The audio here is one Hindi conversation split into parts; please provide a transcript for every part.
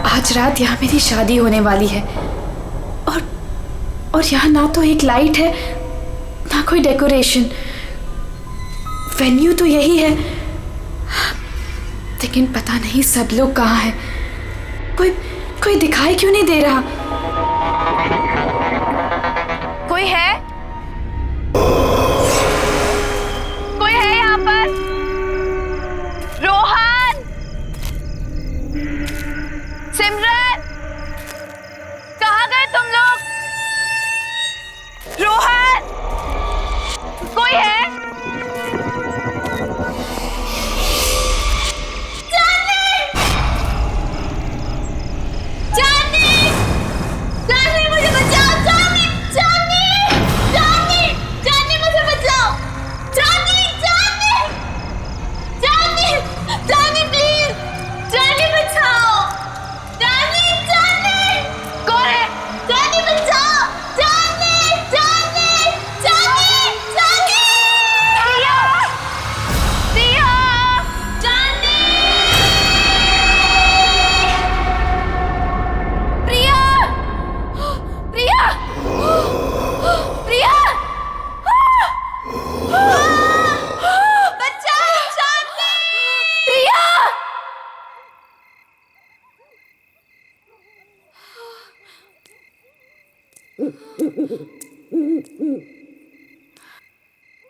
आज रात यहाँ मेरी शादी होने वाली है और यहाँ ना तो एक लाइट है ना कोई डेकोरेशन। वेन्यू तो यही है, लेकिन पता नहीं सब लोग कहाँ हैं। कोई दिखाई क्यों नहीं दे रहा? कोई है? कोई है यहाँ पर? रोहन, सिमरन, कहाँ गए तुम लोग? रोहन, कोई है?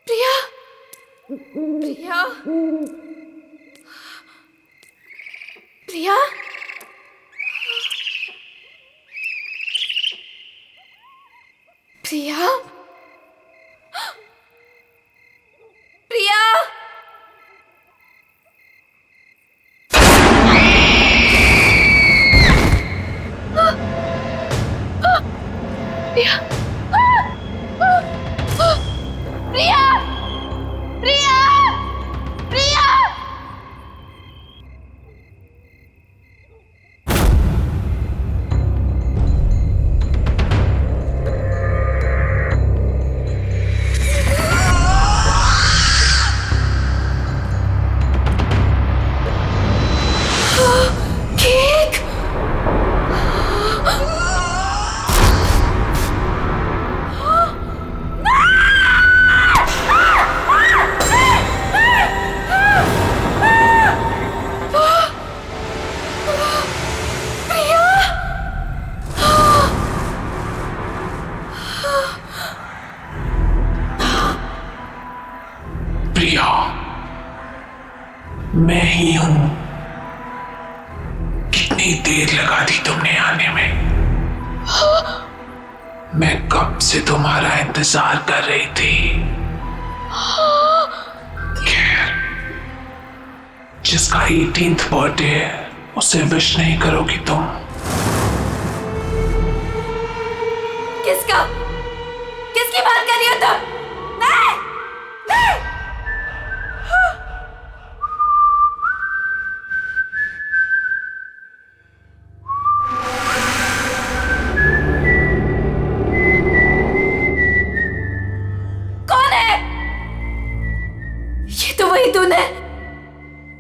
प्रिया, प्रिया, प्रिया, प्रिया, प्रिया, प्रिया, प्रिया, प्रिया, प्रिया, केक, प्रिया, मैं ही हूं। कितनी देर लगा दी तुमने आने में? मैं कब से तुम्हारा इंतजार कर रही थी। खैर, जिसका 18th बर्थडे है उसे विश नहीं करोगी तुम? किसका? किसकी बात कर रही हो तुम? नहीं, नहीं। कौन है? ये तो वही तूने।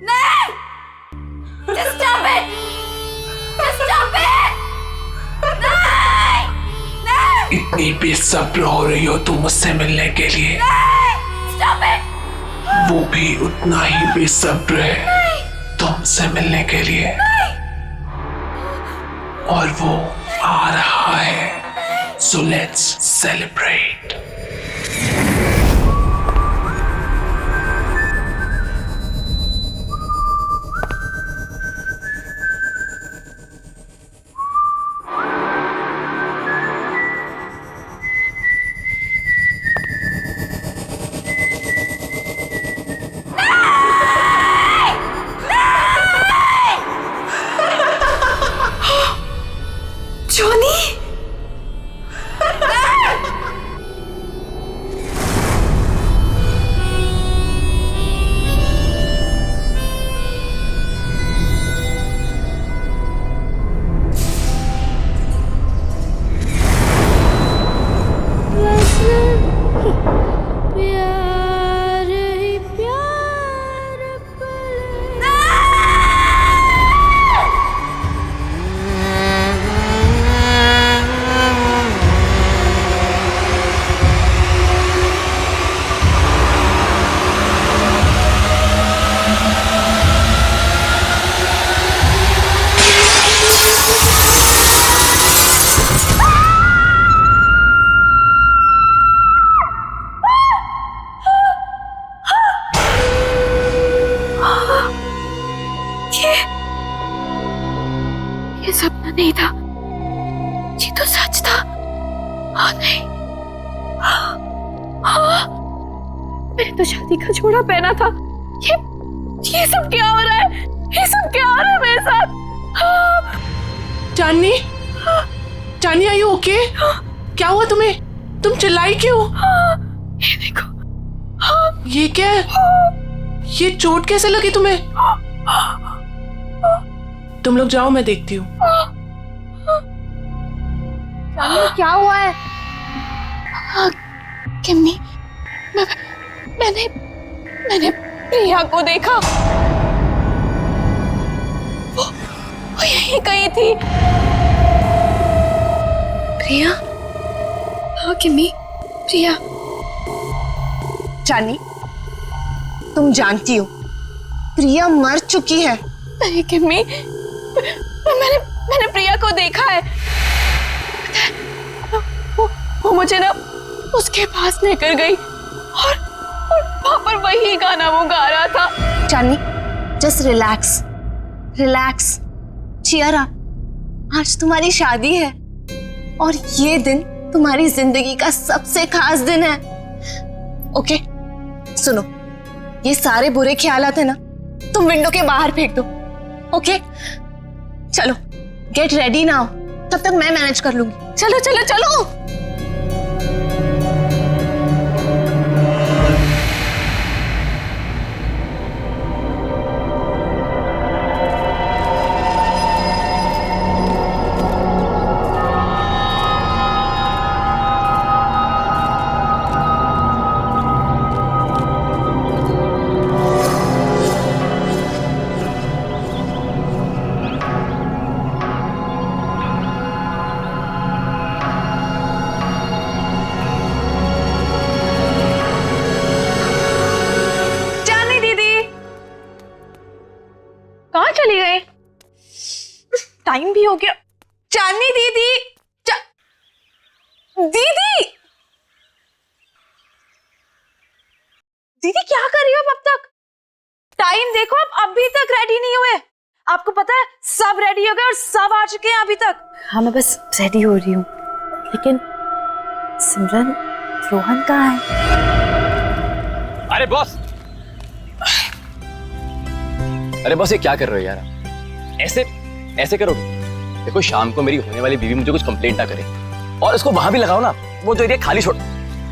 नहीं, just stop it, just stop it, नहीं, नहीं, इतनी बेसब्र हो रही हो तुम मुझसे मिलने के लिए? नहीं, stop it, वो भी उतना ही बेसब्र है तुमसे मिलने के लिए। और वो आ रहा है, so let's celebrate. जोनी, ये सपना नहीं था, ये तो सच था। हाँ नहीं, हाँ, मैंने तो शादी का जोड़ा पहना था। ये सब क्या हो रहा है? ये सब क्या हो रहा है मेरे साथ? चांदनी, चांदनी आर यू ओके? क्या हुआ तुम्हें? तुम चिल्लाई क्यों? ये देखो, ये क्या है? ये चोट कैसे लगी तुम्हें? तुम लोग जाओ, मैं देखती हूँ। क्या हुआ है? किम्मी, मैंने प्रिया को देखा। वो यहीं कहीं थी। प्रिया? हाँ किम्मी, प्रिया। चांदनी, तुम जानती हो प्रिया मर चुकी है। नहीं किम्मी, मैंने प्रिया को देखा है। वो मुझे ना उसके पास लेकर गई और वहां पर वही गाना वो गा रहा था। Chandni, just relax, relax, cheer up. आज तुम्हारी शादी है और ये दिन तुम्हारी जिंदगी का सबसे खास दिन है। ओके, सुनो, ये सारे बुरे ख्यालात है ना, तुम विंडो के बाहर फेंक दो। ओके, चलो गेट रेडी नाउ, तब तक मैं मैनेज कर लूंगी। चलो चलो चलो। चली गई? टाइम भी हो गया। चांदनी दीदी, दीदी, दीदी क्या कर रही हो अब तक? टाइम देखो, आप अभी तक रेडी नहीं हुए। आपको पता है सब रेडी हो गए और सब आ चुके हैं अभी तक। हाँ, मैं बस रेडी हो रही हूँ, लेकिन सिमरन, रोहन कहाँ है? अरे बॉस, अरे बॉस, ये क्या कर रहे हो यार? ऐसे करोगे? देखो, शाम को मेरी होने वाली बीवी मुझे कुछ कंप्लेंट ना करे, और इसको वहां भी लगाओ ना, वो जो एरिया खाली छोड़।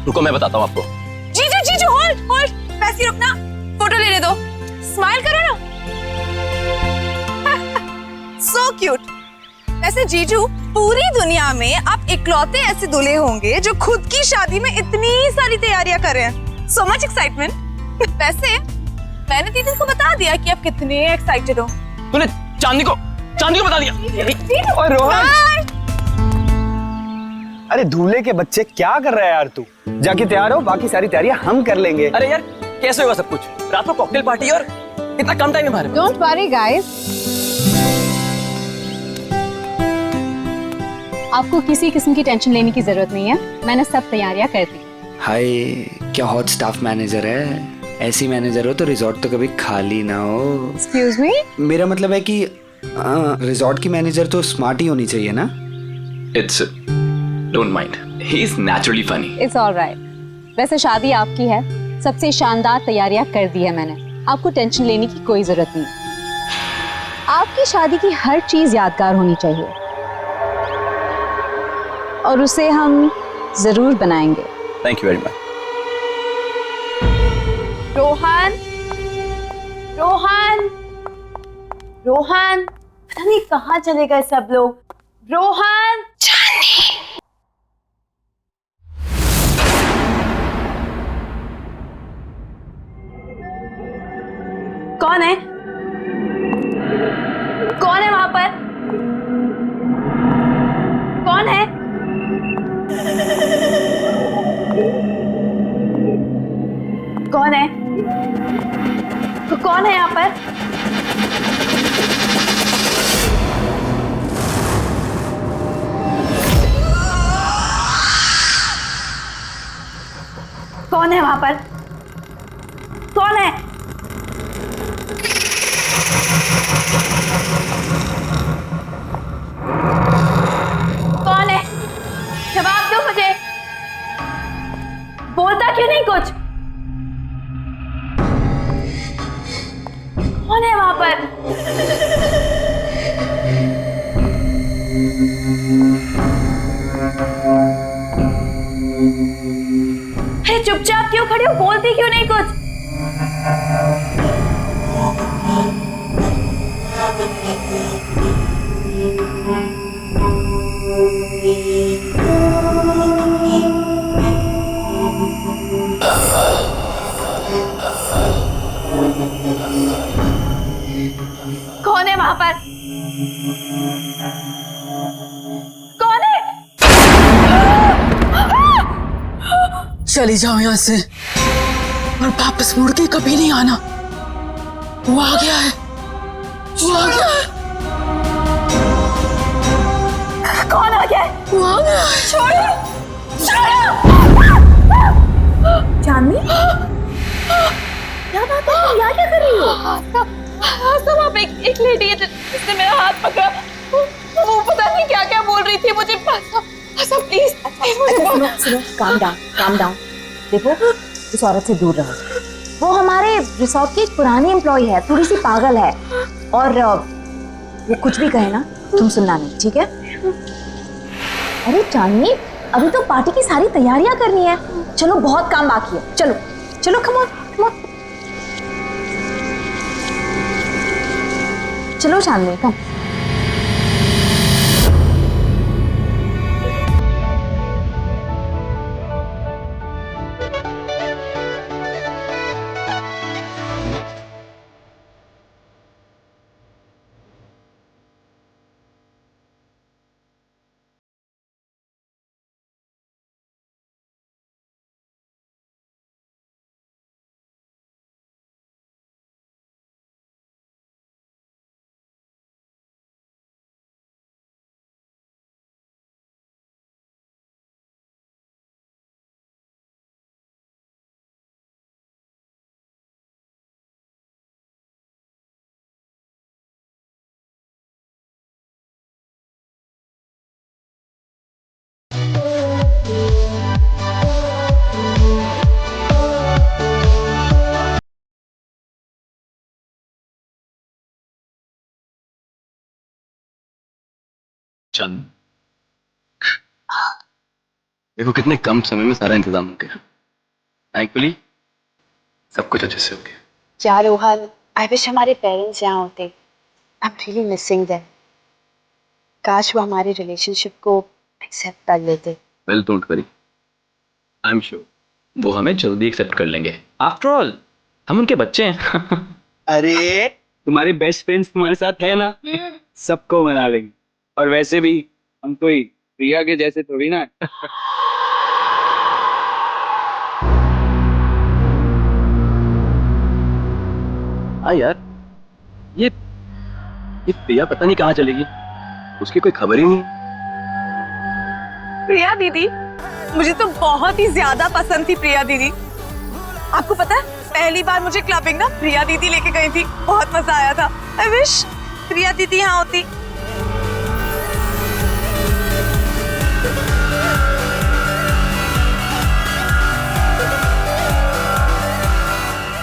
रुको, मैं बताता हूँ आपको। जीजू, होल्ड, वैसे रुकना, फोटो लेने दो, स्माइल करो ना। So cute. वैसे जीजू, पूरी दुनिया में आप इकलौते ऐसे दूल्हे होंगे जो खुद की शादी में इतनी सारी तैयारियां कर रहे हैं। So much excitement. वैसे मैंने दीदी को बता दिया कि आप कितने एक्साइटेड हो। तूने चांदनी को बता दिया? और रोहन, अरे दूल्हे के बच्चे, क्या कर रहा है यार तू? जाके तैयार हो, बाकी सारी तैयारियां हम कर लेंगे। अरे यार, कैसे होगा सब कुछ? रात को कॉकटेल पार्टी और इतना कम टाइम है हमारे पास। डोंट वरी गाइस, आपको किसी किस्म की टेंशन लेने की जरूरत नहीं है, मैंने सब तैयारियां कर दी। हाय, क्या हॉट स्टाफ मैनेजर है? ऐसी मैनेजर हो तो रिजॉर्ट तो कभी खाली ना हो। एक्सक्यूज मी, मेरा मतलब है कि रिजॉर्ट की मैनेजर तो स्मार्ट ही होनी चाहिए ना। It's don't mind, he is naturally funny. It's alright. वैसे शादी आपकी है, सबसे शानदार तैयारियां कर दी है मैंने, आपको टेंशन लेने की कोई जरूरत नहीं। आपकी शादी की हर चीज यादगार होनी चाहिए और उसे हम जरूर बनाएंगे। Thank you very much. Rohan, पता नहीं कहाँ चले गए सब लोग। रोहन, कौन है? कौन है वहां पर? कौन है? कौन है? तो कौन है यहाँ पर? कौन है वहां पर? कौन है? बोलती क्यों नहीं कुछ? कौन है वहां पर? कौन है? चली जाओ यहाँ से और वापस मुड़ के कभी नहीं आना। वो आ गया है, वो आ गया है, कौन आ गया है? वो आ गया है। छोड़ो! चांदनी, क्या बात है? तुम यहाँ क्या कर रही हो? सब आप एक लेडी है जिसने मेरा हाथ पकड़ा। वो पता नहीं क्या क्या बोल रही थी मुझे। सब प्लीज सुनो, काम डाउन। देखो, इस औरत से दूर रहो। वो हमारे रिसोर्ट की एक पुरानी एम्प्लॉय है, थोड़ी सी पागल है, और वो कुछ भी कहे ना तुम सुनना नहीं, ठीक है? अरे चांदनी, अभी तो पार्टी की सारी तैयारियां करनी है। चलो, बहुत काम बाकी है। चलो चलो, कम ऑन। चलो चांदनी, कम। चंद, देखो कितने कम समय में सारा इंतजाम हो गया। थैंकफुली सब कुछ अच्छे से हो गया। यार रोहन, आई विश हमारे पेरेंट्स यहाँ होते। I am really missing them. काश वो हमारे रिलेशनशिप को एक्सेप्ट कर लेते। Well, don't worry, I am sure वो हमें जल्दी एक्सेप्ट कर लेंगे। आफ्टर ऑल हम उनके बच्चे हैं। अरे तुम्हारे बेस्ट फ्रेंड्स तुम्हारे साथ है ना, सबको मना लेंगे। और वैसे भी हम कोई प्रिया के जैसे थोड़ी ना। हाँ यार, ये प्रिया पता नहीं कहाँ चलेगी, उसकी कोई खबर ही नहीं। प्रिया दीदी, मुझे तो बहुत ही ज्यादा पसंद थी प्रिया दीदी। आपको पता है, पहली बार मुझे क्लबिंग ना प्रिया दीदी लेके गई थी, बहुत मजा आया था। आई विश प्रिया दीदी यहाँ होती।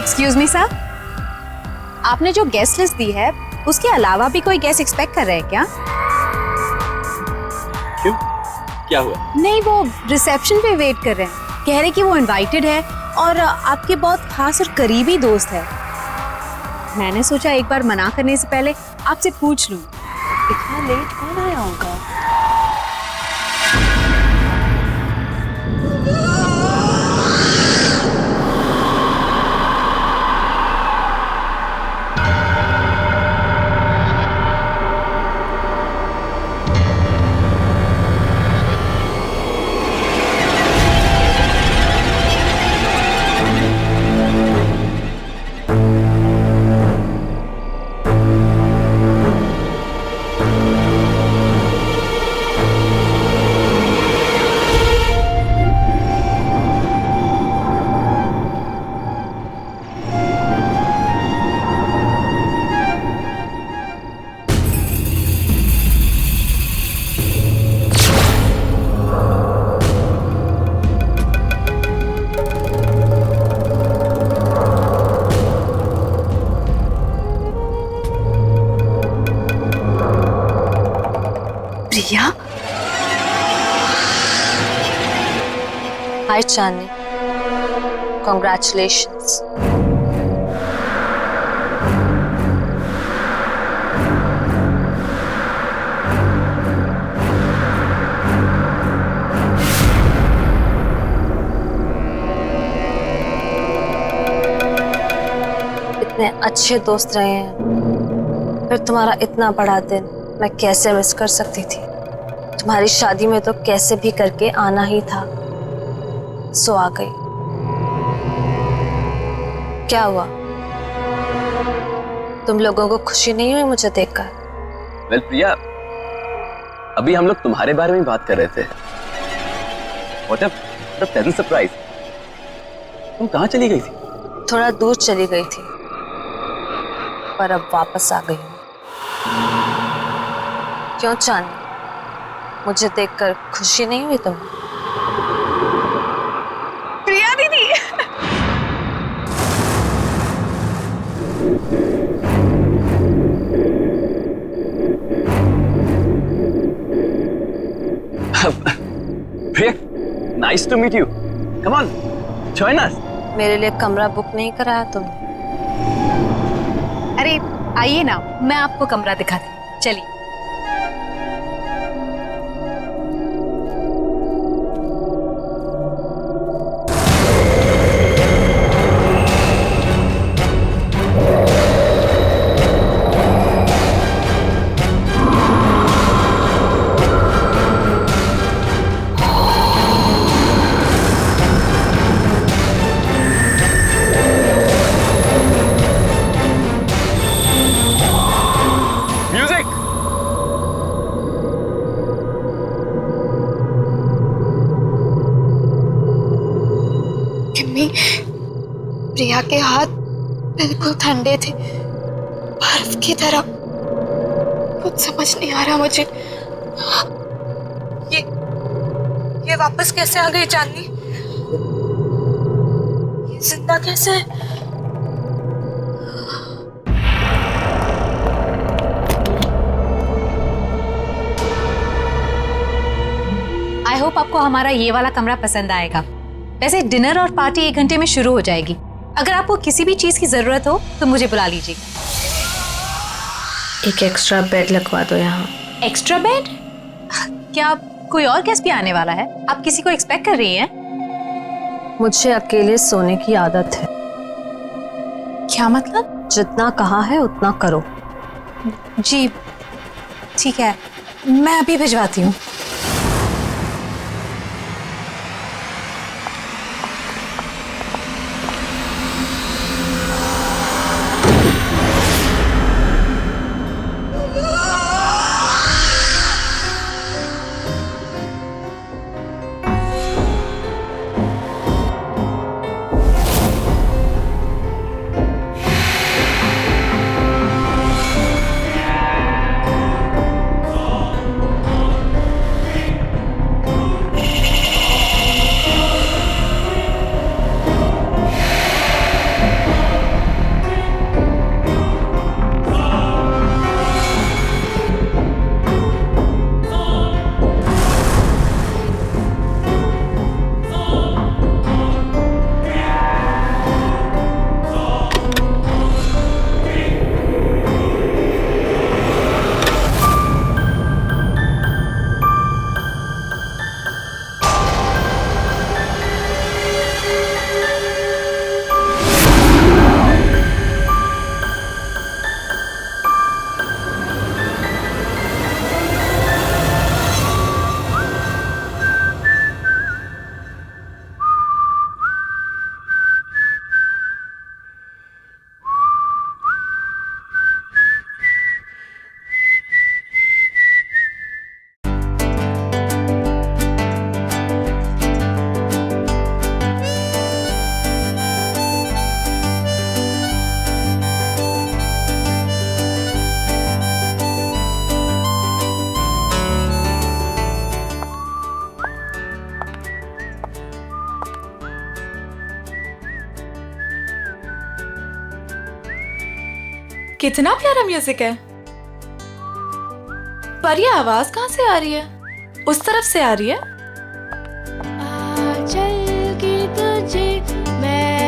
एक्सक्यूज मी सर, आपने जो गेस्ट लिस्ट दी है उसके अलावा भी कोई गेस्ट एक्सपेक्ट कर रहे हैं क्या? क्यों, क्या हुआ? नहीं, वो रिसेप्शन पे वेट कर रहे हैं। कह रहे कि वो इनवाइटेड है और आपके बहुत खास और करीबी दोस्त है। मैंने सोचा एक बार मना करने से पहले आपसे पूछ लूं। इतना लेट कौन आया होगा? प्रिया, हाय चांदनी, Congratulations. इतने अच्छे दोस्त रहे हैं, फिर तुम्हारा इतना बड़ा दिन मैं कैसे मिस कर सकती थी। तुम्हारी शादी में तो कैसे भी करके आना ही था, सो आ गई। क्या हुआ, तुम लोगों को खुशी नहीं हुई मुझे देखकर? वेल प्रिया, अभी हम लोग तुम्हारे बारे में बात कर रहे थे। What a pleasant surprise. तुम कहाँ चली गई थी? थोड़ा दूर चली गई थी, पर अब वापस आ गई हूँ। क्यों चांदनी, मुझे देखकर खुशी नहीं हुई तुम्हें? प्रिया दीदी, प्रिया, nice to meet you. Come on, join us. मेरे लिए कमरा बुक नहीं कराया तुमने? अरे आइए ना, मैं आपको कमरा दिखाती हूँ, चलिए। प्रिया के हाथ बिल्कुल ठंडे थे, बर्फ की तरह। कुछ समझ नहीं आ रहा मुझे। ये वापस कैसे आ गई चांदनी? ये जिंदा कैसे है? आई होप आपको हमारा ये वाला कमरा पसंद आएगा। वैसे डिनर और पार्टी 1 घंटे में शुरू हो जाएगी। अगर आपको किसी भी चीज की जरूरत हो तो मुझे बुला लीजिएगा। एक एक्स्ट्रा बेड लगवा दो यहाँ। Extra bed? क्या कोई और गेस्ट भी आने वाला है? आप किसी को एक्सपेक्ट कर रही हैं? मुझे अकेले सोने की आदत है। क्या मतलब? जितना कहा है उतना करो। जी ठीक है, मैं अभी भिजवाती हूँ। कितना प्यारा म्यूजिक है। पर ये आवाज कहाँ से आ रही है? उस तरफ से आ रही है। चल के तुझे मैं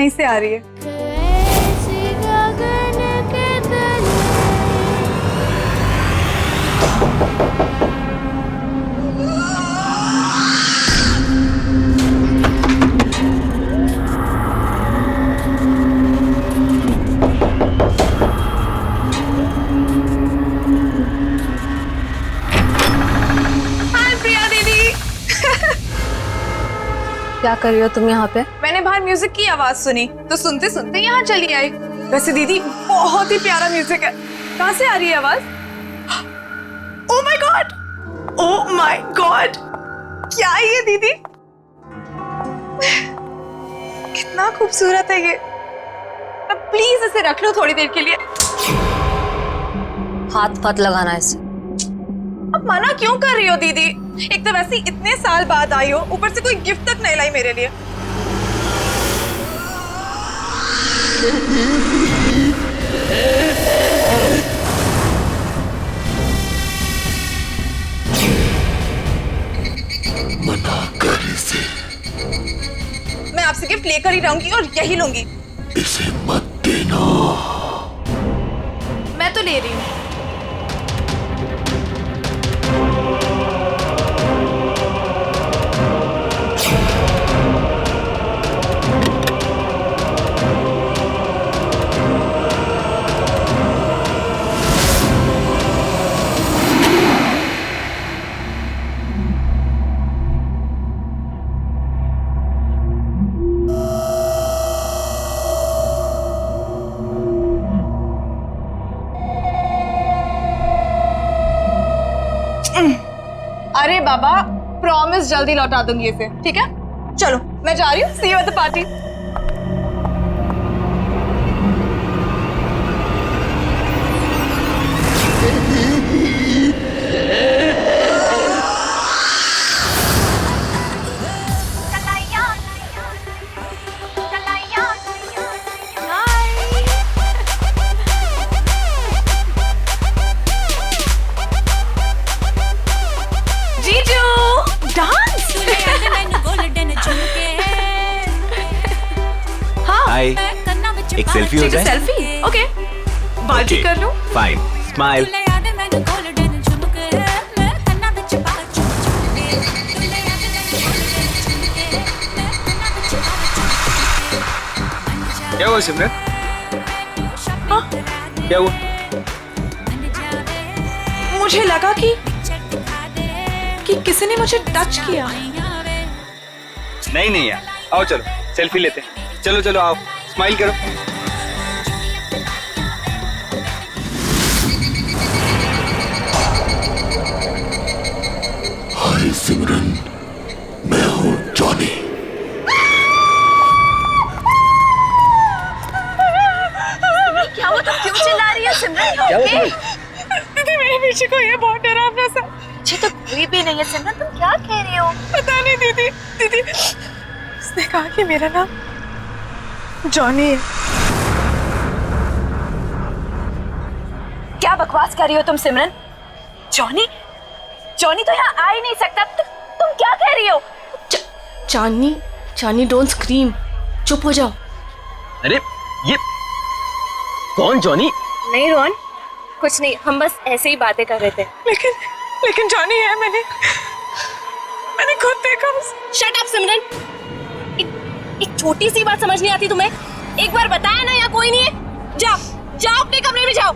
यहीं से आ रही है। हाय प्रिया दीदी। क्या कर रही हो तुम यहाँ पे? मैंने बाहर म्यूजिक की आवाज सुनी तो सुनते सुनते यहाँ चली आई। वैसे दीदी बहुत ही प्यारा म्यूजिक है। कहाँ से आ रही है आवाज? Oh my God, oh my God, क्या है ये दीदी? कितना खूबसूरत है ये। अब प्लीज इसे रख लो थोड़ी देर के लिए। हाथ मत लगाना इसे। अब मना क्यों कर रही हो दीदी? एक तो वैसे ही इतने साल बाद आई हो, ऊपर से कोई गिफ्ट तक नहीं लाई मेरे लिए। मना कर इसे, मैं आपसे गिफ्ट लेकर ही रहूंगी और यही लूंगी। इसे मत देना। मैं तो ले रही हूँ। अरे बाबा, प्रॉमिस जल्दी लौटा दूंगी इसे, ठीक है? चलो मैं जा रही हूँ। सी यू एट द पार्टी। हाय, एक सेल्फी हो जाए? सेल्फी? ओके, बात भी कर लूं? Fine, smile. क्या हुआ सिमरन? क्या हुआ? मुझे लगा कि किसी ने मुझे टच किया। नहीं नहीं यार, आओ चलो सेल्फी लेते हैं। चलो चलो आओ, स्माइल करो। हाय सिमरन, मैं हूँ जॉनी। क्या हुआ? तुम क्यों चिल्ला रही है सिमरन? दीदी मेरे पीछे कोई है, बहुत डरावना सा। मुझे तो कोई भी नहीं है सिमरन, तुम क्या कह रही हो? पता नहीं दीदी। दीदी उसने कहा कि मेरा नाम जॉनी है। क्या बकवास कर रही हो तुम सिमरन? जॉनी? जॉनी तो यहाँ आ ही नहीं सकता। तुम क्या कह रही हो? चांदनी, चांदनी डोंट स्क्रीम, चुप हो जाओ। अरे ये कौन जॉनी? नहीं रोहन, कुछ नहीं, हम बस ऐसे ही बातें कर रहे थे। लेकिन जॉनी है। मैंने खुद देखा। शट अप सिमरन, एक छोटी सी बात समझ नहीं आती तुम्हें? एक बार बताया ना यहाँ कोई नहीं है। जाओ जाओ अपने कमरे में जाओ।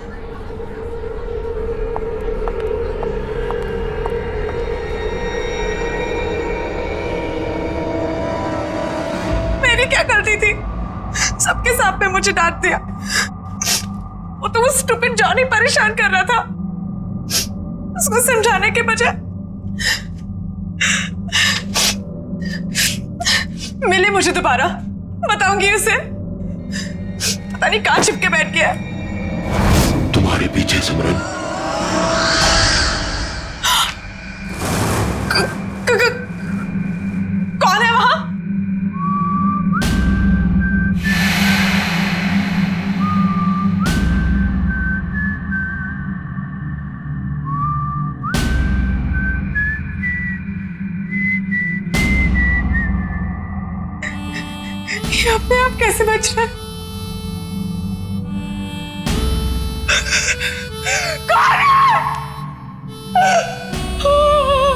मैंने क्या गलती थी? सबके सामने मुझे डांट दिया। वो तो वो स्टूपिड जॉनी परेशान कर रहा था। उसको समझाने के बजाय मिले मुझे दोबारा। बताऊंगी उसे। पता नहीं कहाँ छिपके बैठ गया। तुम्हारे पीछे सिमरन। कौन है वहां? ये अपने आप कैसे बच रहा है? कौन है? कौन है?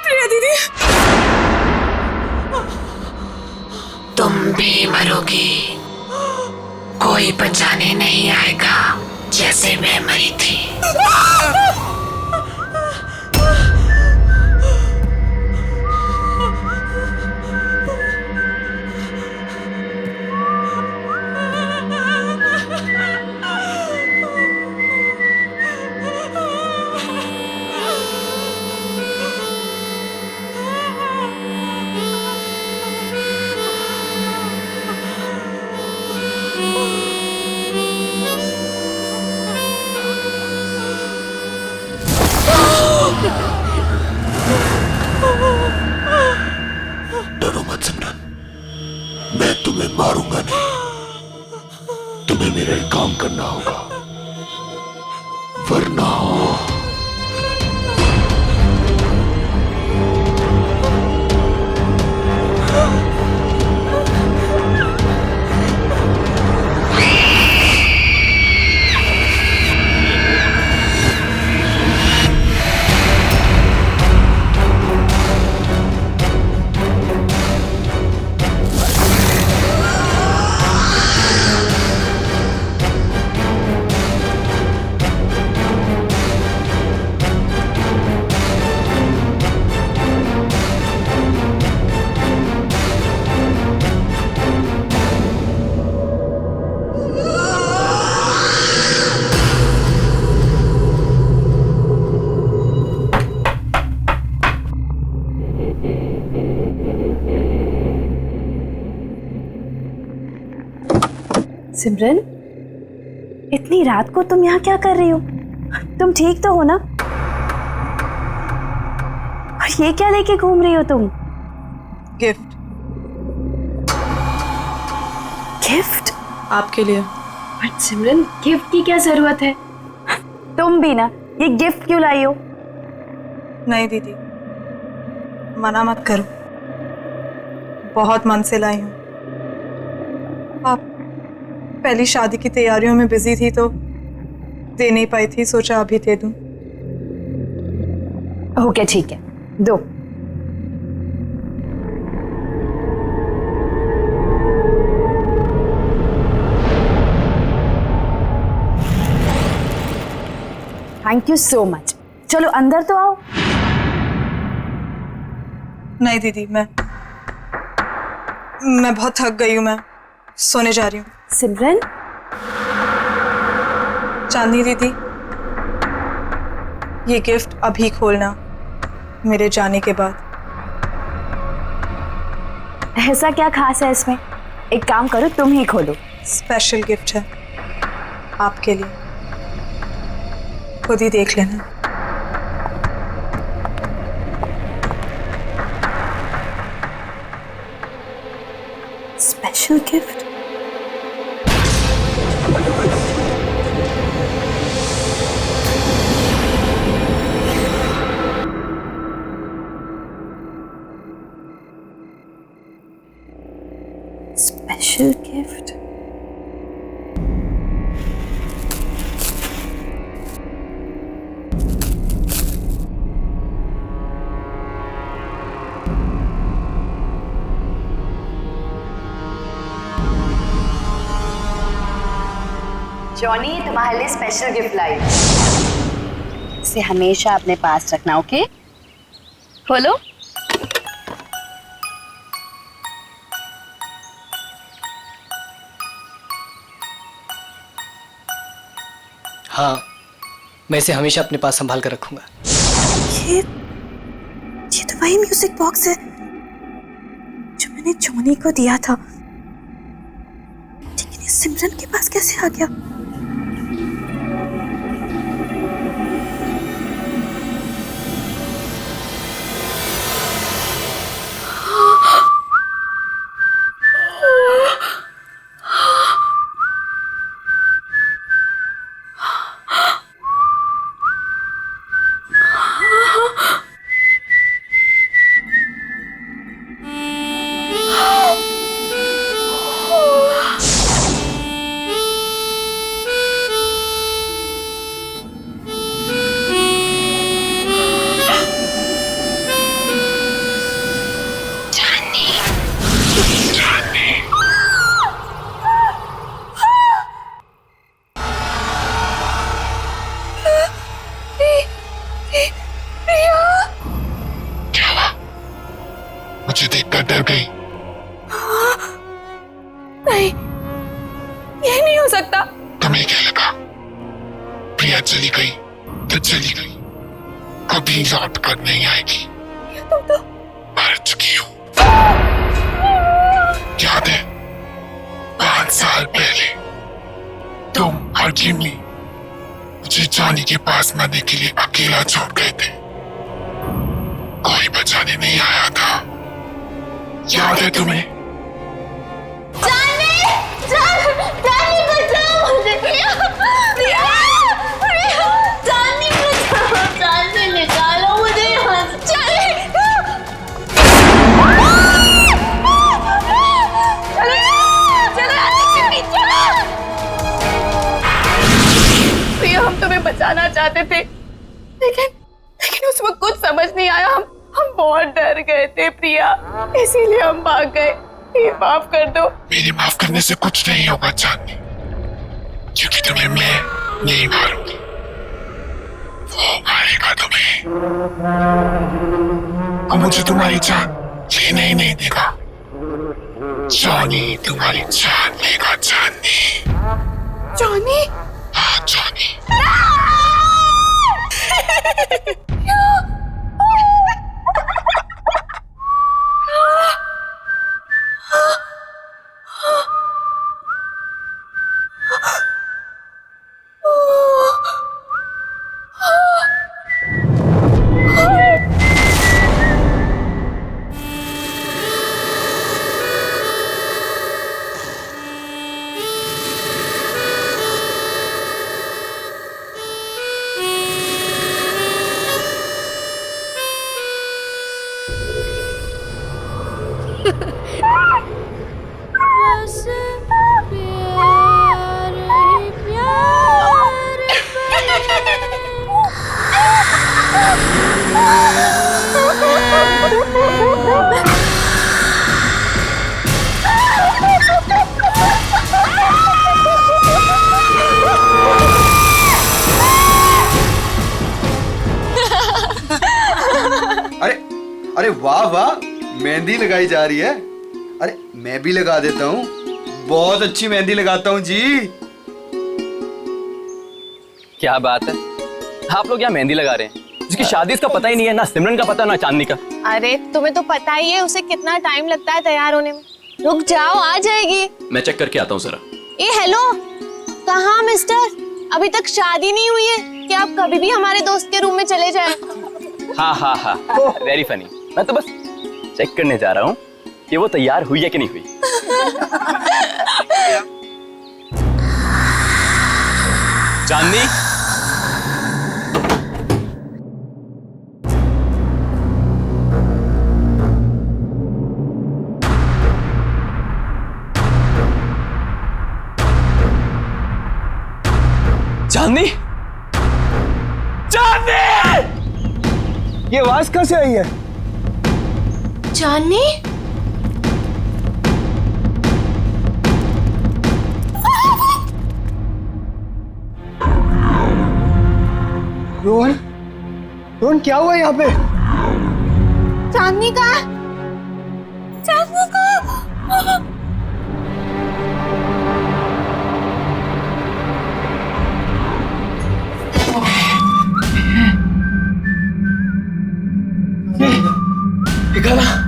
प्रिया दीदी, तुम भी मरोगी, कोई बचाने नहीं आएगा जैसे मैं मरी थी। डरो मत सिमरन, मैं तुम्हें मारूंगा नहीं। तुम्हें मेरा एक काम करना होगा, वरना सिमरन, इतनी रात को तुम यहाँ क्या कर रही हो? तुम ठीक तो हो ना? और ये क्या लेके घूम रही हो तुम? गिफ्ट। गिफ्ट? आपके लिए। बट सिमरन, गिफ्ट की क्या जरूरत है? तुम भी ना, ये गिफ्ट क्यों लाई हो? नहीं दीदी, मना मत करो, बहुत मन से लाई हूँ। आप पहली शादी की तैयारियों में बिजी थी तो दे नहीं पाई थी, सोचा अभी दे दूं। ओके ठीक है, दो। Thank you so much. चलो अंदर तो आओ। नहीं दीदी, मैं बहुत थक गई हूँ, मैं सोने जा रही हूँ। सिमरन, चांदनी दीदी, ये गिफ्ट अभी खोलना, मेरे जाने के बाद। ऐसा क्या खास है इसमें? एक काम करो, तुम ही खोलो। स्पेशल गिफ्ट है आपके लिए, खुद ही देख लेना। Special gift? Special gift? Johnny, तुम्हारे लिए स्पेशल गिफ्ट लाई। इसे हमेशा अपने पास रखना, ओके? खोलो। हाँ, मैं इसे हमेशा अपने पास संभाल कर रखूंगा। ये तो वही म्यूजिक बॉक्स है जो मैंने जॉनी को दिया था, लेकिन ये सिमरन के पास कैसे आ गया? मुझे देखकर डर गई। नहीं, ये नहीं हो सकता। तुम्हें क्या लगा प्रिया चली गई तो चली गई, कभी लौट कर नहीं आएगी। तुम तो मर चुकी हो। याद है 5 साल पहले तुम और जिमी मुझे जॉनी के पास मरने के लिए अकेला छोड़ गए थे, कोई बचाने नहीं आया था। याद है तुम्हें? जानी बचाओ मुझे। जानी बचाओ, जानी निकालो मुझे यहाँ से। प्रिया, हम तुम्हें बचाना चाहते थे, लेकिन उस वक्त कुछ समझ नहीं आया। हम बहुत डर गए थे प्रिया, इसीलिए हम भाग गए। ये माफ कर दो। मेरे माफ करने से कुछ नहीं होगा चांदनी, क्योंकि तुम्हें मैं नहीं मारूंगी, वो मारेगा तुम्हें। और मुझे तुम्हारी जान लेने ही नहीं देगा। जॉनी तुम्हारी जान लेगा चांदनी। जॉनी? हाँ जॉनी। अरे वाह वाह, मेहंदी लगाई जा रही है। अरे मैं भी लगा देता हूँ, बहुत अच्छी मेहंदी लगाता हूँ जी। क्या बात है, आप लोग यहाँ मेहंदी लगा रहे हैं? जिसकी शादी इसका पता ही नहीं है, ना सिमरन का पता ना चांदनी का। अरे तुम्हें तो पता ही है उसे कितना टाइम लगता है तैयार होने में। रुक जाओ, आ जाएगी। मैं चेक करके आता हूँ जरा। ए हेलो, कहाँ मिस्टर? अभी तक शादी नहीं हुई है कि आप कभी भी हमारे दोस्त के रूम में चले जाएं? हाँ हाँ हाँ, वेरी फनी। मैं तो बस चेक करने जा रहा हूँ कि वो तैयार हुई है कि नहीं हुई। चांदनी, चांदनी, चांदनी! ये आवाज कहाँ से आई है? चांदनी? रोहन, रोहन क्या हुआ यहाँ पे? चांदनी का? चांदनी का? देखा ना?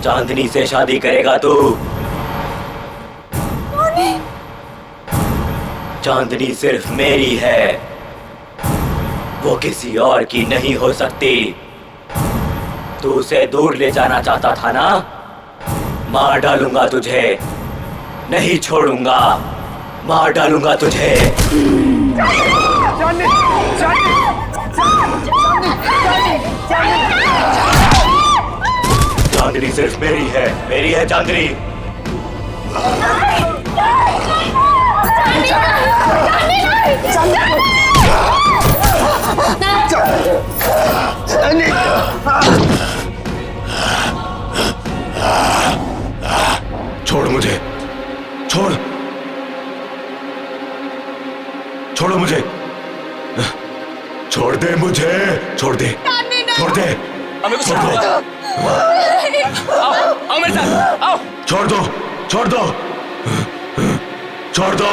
चांदनी से शादी करेगा तू? चांदनी सिर्फ मेरी है, वो किसी और की नहीं हो सकती। तू उसे दूर ले जाना चाहता था ना? मार डालूंगा तुझे, नहीं छोड़ूंगा, मार डालूंगा तुझे। चांदनी सिर्फ मेरी है चांदनी। छोड़ मुझे, छोड़, छोड़ो मुझे, छोड़ दे मुझे, छोड़ दे, छोड़ दे, छोड़ दो, आओ मेरे साथ, आओ। छोड़ दो, छोड़ दो, छोड़ दो,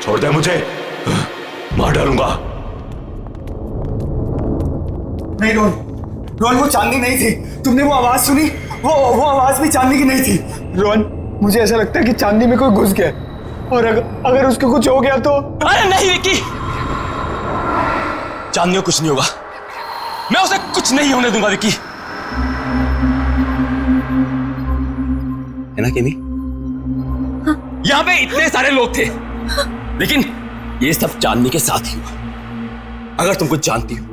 छोड़ दे मुझे, मार डालूंगा। नहीं रोहन, रोहन वो चांदनी नहीं थी। तुमने वो आवाज सुनी? वो आवाज भी चांदनी की नहीं थी। रोहन मुझे ऐसा लगता है कि चांदनी में कोई घुस गया, और अगर उसको कुछ हो गया तो। अरे नहीं विक्की, चांदनी को कुछ नहीं होगा, मैं उसे कुछ नहीं होने दूंगा विक्की। है ना केमी? यहाँ पे इतने सारे लोग थे, लेकिन ये सब चांदनी के साथ ही हुआ। अगर तुम कुछ जानती हो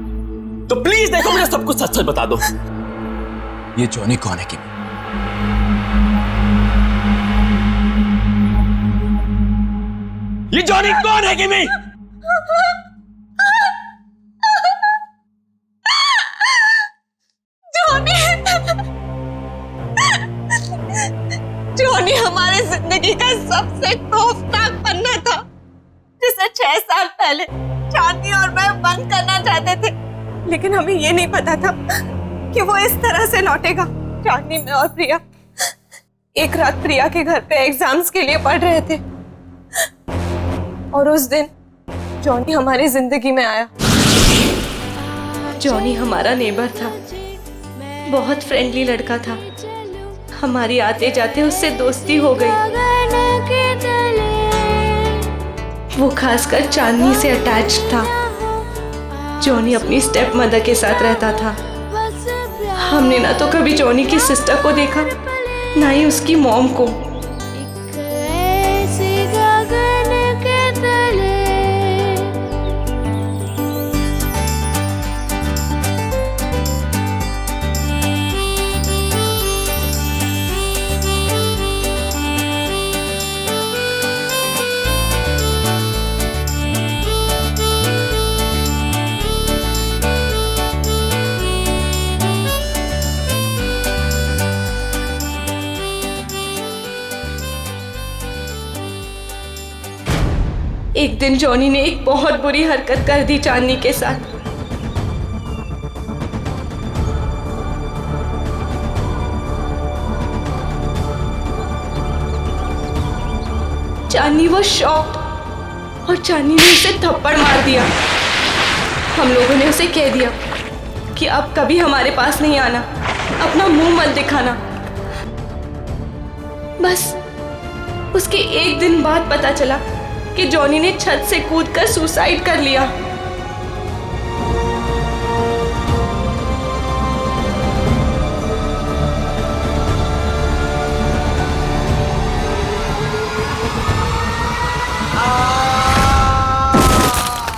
तो प्लीज देखो, मुझे सब कुछ सच सच बता दो। ये जॉनी कौन है केमी? ये जॉनी कौन है केमी? जॉनी हमारे जिंदगी का सबसे खौफनाक पन्ना था, जिसे 6 साल पहले चांदनी और मैं बंद करना चाहते थे, लेकिन हमें ये नहीं पता था कि वो इस तरह से लौटेगा। चांदनी, मैं और प्रिया एक रात प्रिया के घर पे एग्जाम्स के लिए पढ़ रहे थे, और उस दिन जॉनी हमारी जिंदगी में आया। जॉनी हमारा नेबर था, बहुत फ्रेंडली लड़का था। हमारी आते जाते उससे दोस्ती हो गई। वो खासकर चांदनी से अटैच था। जॉनी अपनी स्टेप मदर के साथ रहता था। हमने ना तो कभी जॉनी की सिस्टर को देखा, ना ही उसकी मॉम को। एक दिन जॉनी ने एक बहुत बुरी हरकत कर दी चांदनी के साथ। चांदनी वो शॉक्ड, और चांदनी ने उसे थप्पड़ मार दिया। हम लोगों ने उसे कह दिया कि अब कभी हमारे पास नहीं आना, अपना मुंह मत दिखाना। बस उसके एक दिन बाद पता चला कि जॉनी ने छत से कूदकर सुसाइड कर लिया।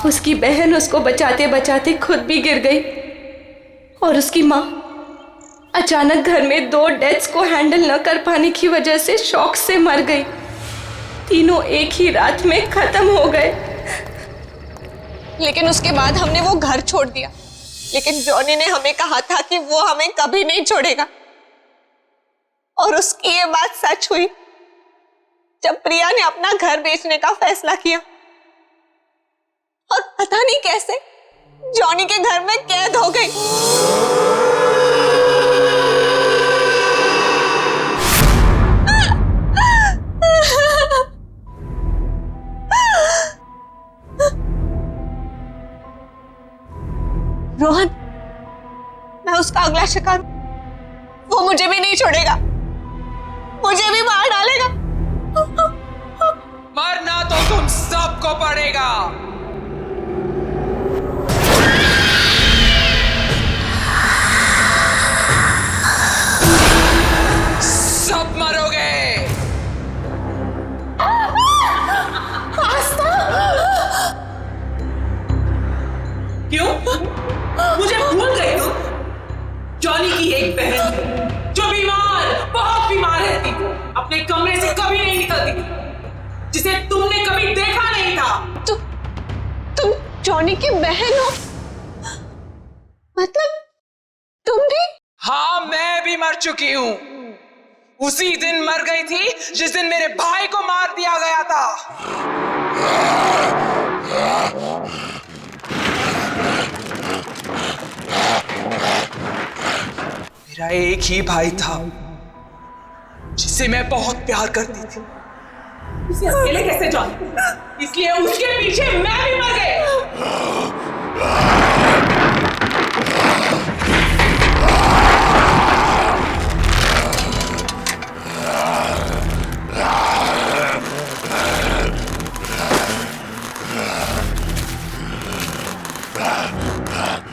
उसकी बहन उसको बचाते बचाते खुद भी गिर गई, और उसकी माँ अचानक घर में 2 डेथ्स को हैंडल न कर पाने की वजह से शॉक से मर गई। तीनों एक ही रात में खत्म हो गए। लेकिन उसके बाद हमने वो घर छोड़ दिया, लेकिन जॉनी ने हमें कहा था कि वो हमें कभी नहीं छोड़ेगा। और उसकी ये बात सच हुई जब प्रिया ने अपना घर बेचने का फैसला किया, और पता नहीं कैसे जॉनी के घर में कैद हो गई। रोहन, मैं उसका अगला शिकार, वो मुझे भी नहीं छोड़ेगा, मुझे भी मार डालेगा। मरना तो तुम सबको पड़ेगा। सब मरोगे। क्यों? मुझे भूल गई तुम? जॉनी की एक बहन जो बीमार, बहुत बीमार रहती, अपने कमरे से कभी नहीं निकलती, जिसे तुमने कभी देखा नहीं था। तुम जॉनी की बहन हो? मतलब तुम भी? हाँ, मैं भी मर चुकी हूं। उसी दिन मर गई थी जिस दिन मेरे भाई को मार दिया गया था। मेरा एक ही भाई था जिसे मैं बहुत प्यार करती थी। उसे अकेले कैसे जान? इसलिए उसके पीछे मैं भी मर गई।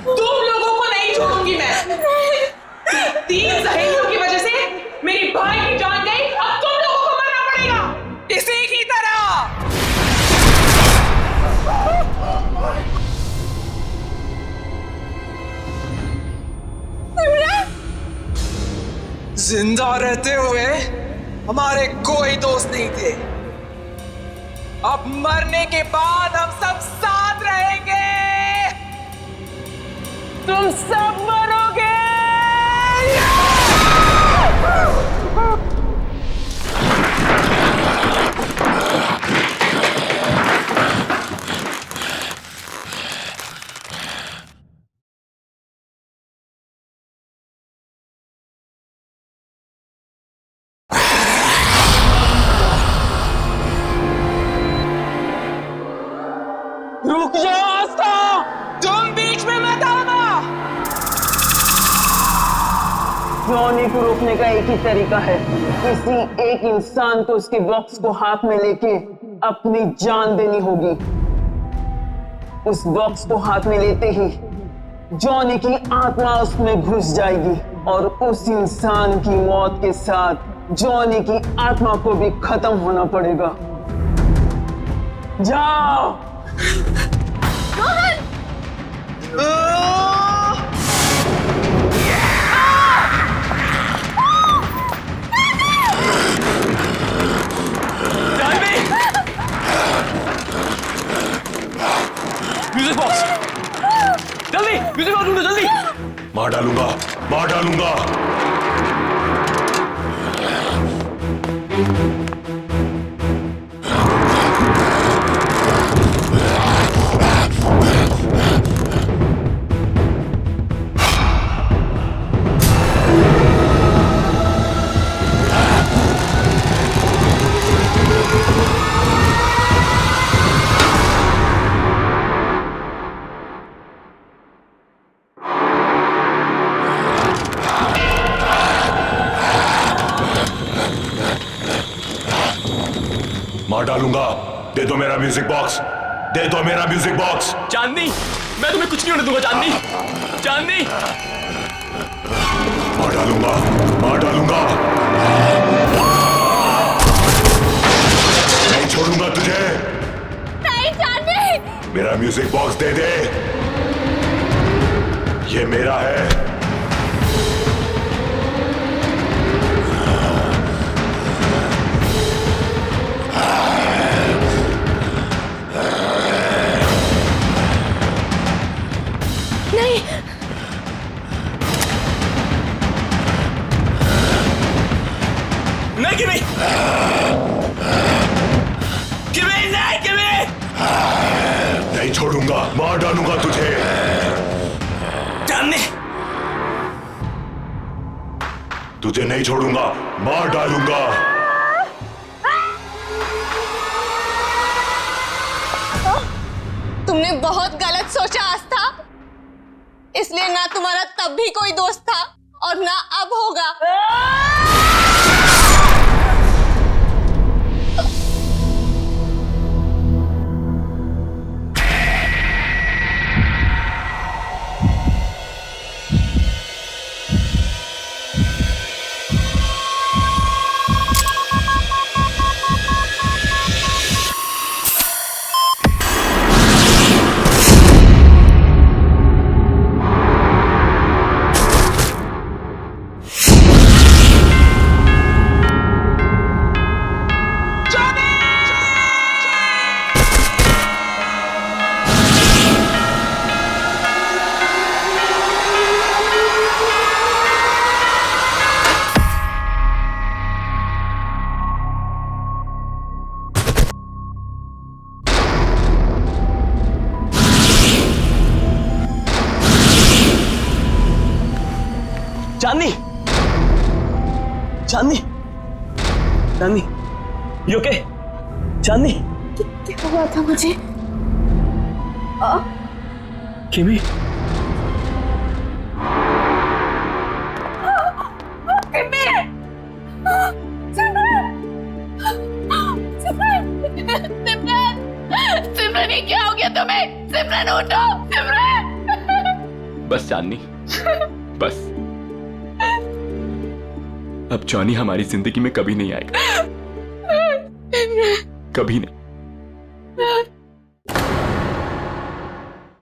तुम लोगों को नहीं छोड़ूंगी मैं। 3 सहेलियों की वजह से मेरी भाई की जान गई, अब तुम लोगों को मरना पड़ेगा इसी की तरह। जिंदा रहते हुए हमारे कोई दोस्त नहीं थे। अब मरने के बाद हम सब साथ रहेंगे। तुम सब मरोगे। रुक जाओ आस्था, तुम बीच में मत आना। जॉनी को रोकने का एक ही तरीका है, किसी एक इंसान को उसके बॉक्स को हाथ में लेके अपनी जान देनी होगी। उस बॉक्स को हाथ में लेते ही जॉनी की आत्मा उसमें घुस जाएगी और उस इंसान की मौत के साथ जॉनी की आत्मा को भी खत्म होना पड़ेगा। जाओ। म्यूजिक बॉक्स, जल्दी म्यूजिक बॉक्स ढूंढो, जल्दी। मार डालूंगा, मार डालूंगा। मार डालूंगा। दे दो मेरा म्यूजिक बॉक्स, दे दो मेरा म्यूजिक बॉक्स। चांदनी, मैं तुम्हें कुछ नहीं होने दूंगा। चांदनी, चांदनी। मार डालूंगा, मार डालूंगा। नहीं छोड़ूंगा तुझे। नहीं चांदनी। मेरा म्यूजिक बॉक्स दे दे, ये मेरा है। नहीं किमी, किमी नहीं, किमी नहीं छोड़ूंगा, मार डालूंगा तुझे। चांदनी, तुझे नहीं छोड़ूंगा, मार डालूंगा। तुमने बहुत गलत सोचा आस्था। इसलिए ना तुम्हारा तब भी कोई दोस्त था और ना अब होगा। चांदनी, चांदनी, चांदनी, यू ओके? चांदनी, क्या हुआ था मुझे? किमी, सिमरन, ये क्या हो गया तुम्हें? सिमरन उठो, सिमरन। बस चांदनी, बस। अब जॉनी हमारी जिंदगी में कभी नहीं आएगा, कभी नहीं।